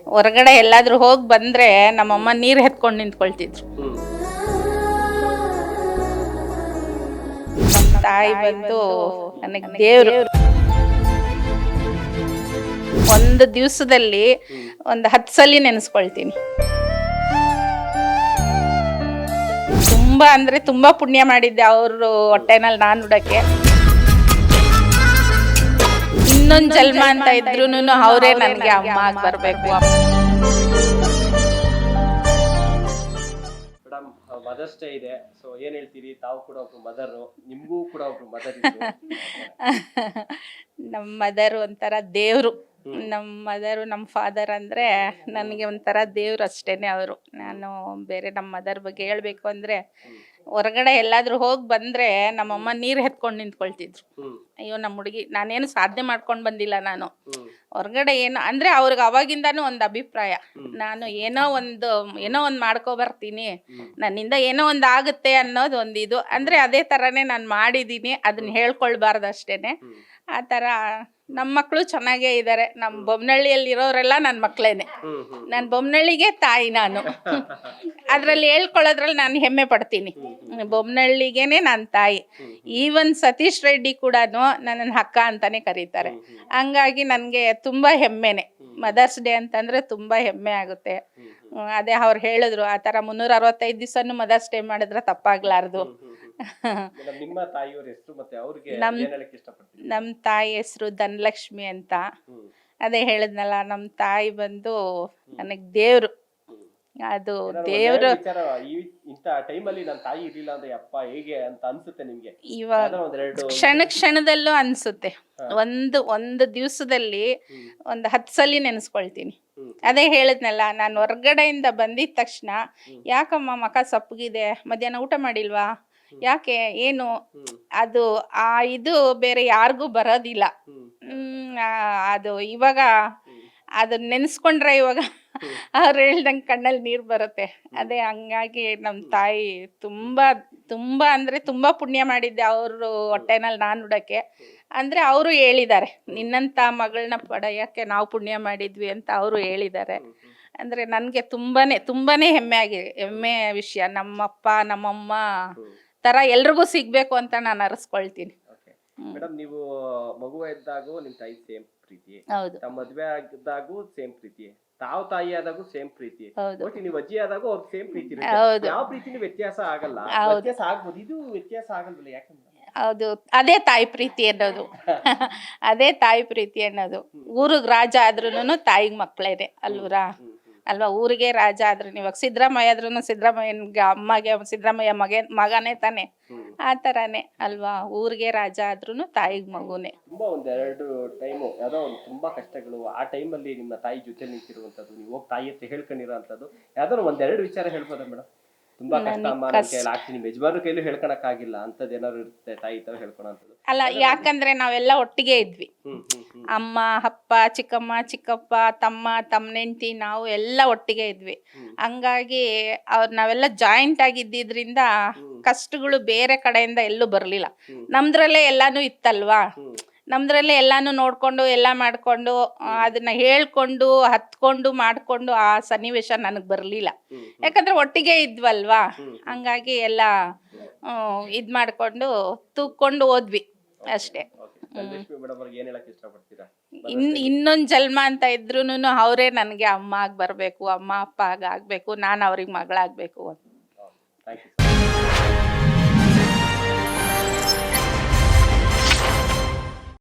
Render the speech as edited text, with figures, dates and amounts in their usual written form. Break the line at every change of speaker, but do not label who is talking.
ಹೊರಗಡೆ ಎಲ್ಲಾದ್ರೂ ಹೋಗಿ ಬಂದ್ರೆ ನಮ್ಮಮ್ಮ ನೀರು ಎತ್ಕೊಂಡು ನಿಂತ್ಕೊಳ್ತಿದ್ರು. ನಮ್ಮ ತಾಯಿ ಬಂದು ನನಗೆ ದೇವ್ರು. ಒಂದು ದಿವಸದಲ್ಲಿ ಒಂದು 10 ಸಲ ನೆನೆಸ್ಕೊಳ್ತೀನಿ. ತುಂಬಾ ಅಂದ್ರೆ ತುಂಬಾ ಪುಣ್ಯ ಮಾಡಿದ್ದೆ ಅವರು ಹೊಟ್ಟೆನಲ್ಲಿ ನಾನು ಹುಡಕ್ಕೆ. ಇನ್ನೊಂದು ಜನ್ಮ ಅಂತ ಇದ್ರೂನು ಅವರೇ ನನಗೆ ಅಮ್ಮ ಆಗಿ ಬರ್ಬೇಕು.
ಮೇಡಮ್, ಮದರ್ಸ್ ಡೇ ಇದೆ. ಸೊ ಏನ್ ಹೇಳ್ತೀರಿ? ತಾವು ಕೂಡ ಒಬ್ರು ಮದರ್, ನಿಮ್ಗೂ ಕೂಡ ಒಬ್ರು ಮದರ್ ಇದ್ರು.
ನಮ್ಮ ಮದರ್ ಒಂಥರ ದೇವ್ರು. ನಮ್ಮ ಮದರು ನಮ್ಮ ಫಾದರ್ ಅಂದರೆ ನನಗೆ ಒಂಥರ ದೇವ್ರು ಅಷ್ಟೇನೆ ಅವರು. ನಾನು ಬೇರೆ ನಮ್ಮ ಮದರ್ ಬಗ್ಗೆ ಹೇಳಬೇಕು ಅಂದರೆ, ಹೊರಗಡೆ ಎಲ್ಲಾದರೂ ಹೋಗಿ ಬಂದರೆ ನಮ್ಮಮ್ಮ ನೀರು ಎತ್ಕೊಂಡು ನಿಂತ್ಕೊಳ್ತಿದ್ರು. ಅಯ್ಯೋ ನಮ್ಮ ಹುಡುಗಿ, ನಾನೇನು ಸಾಧನೆ ಮಾಡ್ಕೊಂಡು ಬಂದಿಲ್ಲ ನಾನು. ಹೊರಗಡೆ ಏನೋ ಅಂದರೆ ಅವ್ರಿಗೆ ಅವಾಗಿಂದನೂ ಒಂದು ಅಭಿಪ್ರಾಯ, ನಾನು ಏನೋ ಒಂದು ಮಾಡ್ಕೊಬರ್ತೀನಿ, ನನ್ನಿಂದ ಏನೋ ಒಂದು ಆಗುತ್ತೆ ಅನ್ನೋದು ಒಂದು ಇದು. ಅಂದರೆ ಅದೇ ಥರನೇ ನಾನು ಮಾಡಿದ್ದೀನಿ, ಅದನ್ನ ಹೇಳ್ಕೊಳ್ಬಾರ್ದು ಅಷ್ಟೇ. ಆ ಥರ ನಮ್ಮ ಮಕ್ಕಳು ಚೆನ್ನಾಗೇ ಇದ್ದಾರೆ. ನಮ್ಮ ಬೊಮ್ಮನಹಳ್ಳಿಯಲ್ಲಿ ಇರೋರೆಲ್ಲ ನನ್ನ ಮಕ್ಕಳೇನೆ. ನಾನು ಬೊಮ್ಮನಹಳ್ಳಿಗೆ ತಾಯಿ. ನಾನು ಅದರಲ್ಲಿ ಹೇಳ್ಕೊಳ್ಳೋದ್ರಲ್ಲಿ ನಾನು ಹೆಮ್ಮೆ ಪಡ್ತೀನಿ. ಬೊಮ್ಮನಹಳ್ಳಿಗೇನೆ ನನ್ನ ತಾಯಿ. ಈವನ್ ಸತೀಶ್ ರೆಡ್ಡಿ ಕೂಡ ನನ್ನನ್ನು ಅಕ್ಕ ಅಂತಾನೆ ಕರೀತಾರೆ. ಹಂಗಾಗಿ ನನಗೆ ತುಂಬ ಹೆಮ್ಮೆನೆ. ಮದರ್ಸ್ ಡೇ ಅಂತಂದರೆ ತುಂಬ ಹೆಮ್ಮೆ ಆಗುತ್ತೆ. ಅದೇ ಅವ್ರು ಹೇಳಿದ್ರು, ಆ ಥರ 365 ದಿವಸನೂ ಮದರ್ಸ್ ಡೇ ಮಾಡಿದ್ರೆ ತಪ್ಪಾಗ್ಲಾರ್ದು.
ನಿಮ್ಮ ತಾಯಿಯವರ ಹೆಸರು ಮತ್ತೆ ಅವ್ರಿಗೆ ಇಷ್ಟಪಡ್ತೀನಿ?
ನಮ್ಮ ತಾಯಿ ಹೆಸರು ಧನಲಕ್ಷ್ಮಿ ಅಂತ. ಅದೇ ಹೇಳಿದ್ನಲ್ಲ, ನಮ್ಮ ತಾಯಿ ಬಂದು ನನಗೆ ದೇವ್ರು. ಅದು ದೇವ್ರು.
ಇಂತ ಟೈಮಲ್ಲಿ ನನ್ನ ತಾಯಿ ಇರ್ಲಿಲ್ಲ ಅಂದ್ರೆ ಅಪ್ಪ ಹೇಗೆ ಅಂತ ಅನ್ಸುತ್ತೆ ನಿಮ್ಗೆ?
ಇವಾಗ ಕ್ಷಣದಲ್ಲೂ ಅನ್ಸುತ್ತೆ. ಒಂದು ದಿವಸದಲ್ಲಿ ಒಂದು 10 ಸಲ ನೆನೆಸ್ಕೊಳ್ತೀನಿ. ಅದೇ ಹೇಳಿದ್ನಲ್ಲ, ನಾನು ಹೊರಗಡೆಯಿಂದ ಬಂದಿದ ತಕ್ಷಣ, ಯಾಕಮ್ಮ ಮಕ ಸಪ್ಪಗಿದೆ, ಮಧ್ಯಾಹ್ನ ಊಟ ಮಾಡಿಲ್ವಾ, ಯಾಕೆ, ಏನು, ಅದು ಇದು ಬೇರೆ ಯಾರಿಗೂ ಬರೋದಿಲ್ಲ. ಅದು ಇವಾಗ ಅದನ್ನ ನೆನೆಸ್ಕೊಂಡ್ರೆ ಇವಾಗ ಅವ್ರು ಹೇಳ್ದಂಗೆ ಕಣ್ಣಲ್ಲಿ ನೀರು ಬರುತ್ತೆ. ಅದೇ ಹಂಗಾಗಿ ನಮ್ಮ ತಾಯಿ ತುಂಬ ಅಂದರೆ ತುಂಬ ಪುಣ್ಯ ಮಾಡಿದ್ದೆ ಅವರು ಹೊಟ್ಟೆನಲ್ಲಿ ನಾನು ಹುಡಕ್ಕೆ. ಅಂದರೆ ಅವರು ಹೇಳಿದ್ದಾರೆ, ನಿನ್ನಂಥ ಮಗಳನ್ನ ಪಡೆಯೋಕ್ಕೆ ನಾವು ಪುಣ್ಯ ಮಾಡಿದ್ವಿ ಅಂತ ಅವರು ಹೇಳಿದ್ದಾರೆ. ಅಂದರೆ ನನಗೆ ತುಂಬಾ ಹೆಮ್ಮೆ ವಿಷಯ. ನಮ್ಮಪ್ಪ ನಮ್ಮಮ್ಮ ಥರ ಎಲ್ರಿಗೂ ಸಿಗಬೇಕು ಅಂತ ನಾನು ಅರಸ್ಕೊಳ್ತೀನಿ.
ಮೇಡಮ್, ನೀವು ಮಗು ಇದ್ದಾಗೂ ನಿಮ್ಮ ತಾಯಿ ಸೇಮ್ ಪ್ರೀತಿ,
ಹೌದು.
ತಮ್ಮ ಮದುವೆ ಆಗಿದ್ದಾಗೂ ಸೇಮ್ ಪ್ರೀತಿ, ತಾವು ತಾಯಿ ಆದಾಗೂ ಸೇಮ್ ಪ್ರೀತಿ, ಒಟ್ಟು ನೀವು ಅಜ್ಜಿ ಆದಾಗೂ ಅವ್ರಿಗೆ ಸೇಮ್ ಪ್ರೀತಿ ಇರುತ್ತೆ. ಯಾವ ಪ್ರೀತಿನೂ ವ್ಯತ್ಯಾಸ ಆಗಲ್ಲ. ವ್ಯತ್ಯಾಸ ಆಗ್ಬೋದು, ಇದು ವ್ಯತ್ಯಾಸ ಆಗಲ್ವಲ್ಲ, ಯಾಕಂದ್ರೆ
ಹೌದು, ಅದೇ ತಾಯಿ ಪ್ರೀತಿ ಅನ್ನೋದು. ಅದೇ ತಾಯಿ ಪ್ರೀತಿ ಅನ್ನೋದು. ಊರಿಗೆ ರಾಜ ಆದ್ರೂನು ತಾಯಿಗೆ ಮಕ್ಕಳೇನೆ ಅಲ್ವರಾ? ಅಲ್ವಾ? ಊರಿಗೆ ರಾಜ ಆದ್ರೂ, ಇವಾಗ ಸಿದ್ದರಾಮಯ್ಯ ಆದ್ರೂ ಸಿದ್ದರಾಮಯ್ಯನ್ಗೆ ಅಮ್ಮಗೆ ಸಿದ್ದರಾಮಯ್ಯ ಮಗನೇ ತಾನೆ. ಆ ಥರನೇ ಅಲ್ವಾ? ಊರಿಗೆ ರಾಜ ಆದ್ರೂ ತಾಯಿಗೆ ಮಗುನೇ.
ತುಂಬಾ ಒಂದೆರಡು ಟೈಮು ಯಾವ್ದೋ ಒಂದು ತುಂಬಾ ಕಷ್ಟಗಳು, ಆ ಟೈಮಲ್ಲಿ ನಿಮ್ಮ ತಾಯಿ ಜೊತೆ ನಿಂತಿರುವಂತದ್ದು, ನೀವು ಹೋಗಿ ತಾಯಿ ಹತ್ರ ಹೇಳ್ಕೊಂಡಿರೋ ಅಂತದ್ದು ಯಾವ್ದಾದ್ರು ಒಂದೆರಡು ವಿಚಾರ ಹೇಳ್ಬೋದಾ ಮೇಡಮ್? ತುಂಬಾ ಕಷ್ಟ ಅಮ್ಮ, ನನ್ನ ಕೈಯಲ್ಲಿ ಆಗ್ತೀನಿ, ಯಜಮಾನ್ರ ಕೈಲೂ ಹೇಳ್ಕೊಳಕ್ ಆಗಿಲ್ಲ ಅಂತದ್ ಏನಾದ್ರು ಇರುತ್ತೆ ತಾಯಿ ತರ ಹೇಳ್ಕೊಳಂತದ್ದು?
ಅಲ್ಲ, ಯಾಕಂದ್ರೆ ನಾವೆಲ್ಲ ಒಟ್ಟಿಗೆ ಇದ್ವಿ. ಅಮ್ಮ, ಅಪ್ಪ, ಚಿಕ್ಕಮ್ಮ, ಚಿಕ್ಕಪ್ಪ, ತಮ್ಮ, ತಮ್ಮನೆಂಟಿ, ನಾವು ಎಲ್ಲ ಒಟ್ಟಿಗೆ ಇದ್ವಿ. ಹಂಗಾಗಿ ನಾವೆಲ್ಲ ಜಾಯಿಂಟ್ ಆಗಿದ್ದಿದ್ರಿಂದ ಕಷ್ಟಗಳು ಬೇರೆ ಕಡೆಯಿಂದ ಎಲ್ಲೂ ಬರ್ಲಿಲ್ಲ. ನಮ್ದ್ರಲ್ಲೇ ಎಲ್ಲಾನು ಇತ್ತಲ್ವಾ. ನಮ್ದ್ರಲ್ಲೇ ಎಲ್ಲಾನು ನೋಡ್ಕೊಂಡು ಎಲ್ಲ ಮಾಡ್ಕೊಂಡು ಅದನ್ನ ಹೇಳ್ಕೊಂಡು ಹತ್ಕೊಂಡು ಮಾಡ್ಕೊಂಡು ಆ ಸನ್ನಿವೇಶ ನನಗೆ ಬರಲಿಲ್ಲ. ಯಾಕಂದ್ರೆ ಒಟ್ಟಿಗೆ ಇದ್ವಲ್ವಾ. ಹಂಗಾಗಿ ಎಲ್ಲ ಇದ್ ಮಾಡ್ಕೊಂಡು ತೂಕೊಂಡು ಹೋದ್ವಿ ಅಷ್ಟೇ. ಇನ್ನೊಂದು ಜನ್ಮ ಅಂತ ಇದ್ರೂನು ಅವರೇ ನನಗೆ ಅಮ್ಮ ಆಗಿ ಬರ್ಬೇಕು, ಅಮ್ಮ ಅಪ್ಪ ಆಗ್ಬೇಕು, ನಾನು ಅವ್ರಿಗೆ ಮಗಳಾಗ್ಬೇಕು ಅಂತ.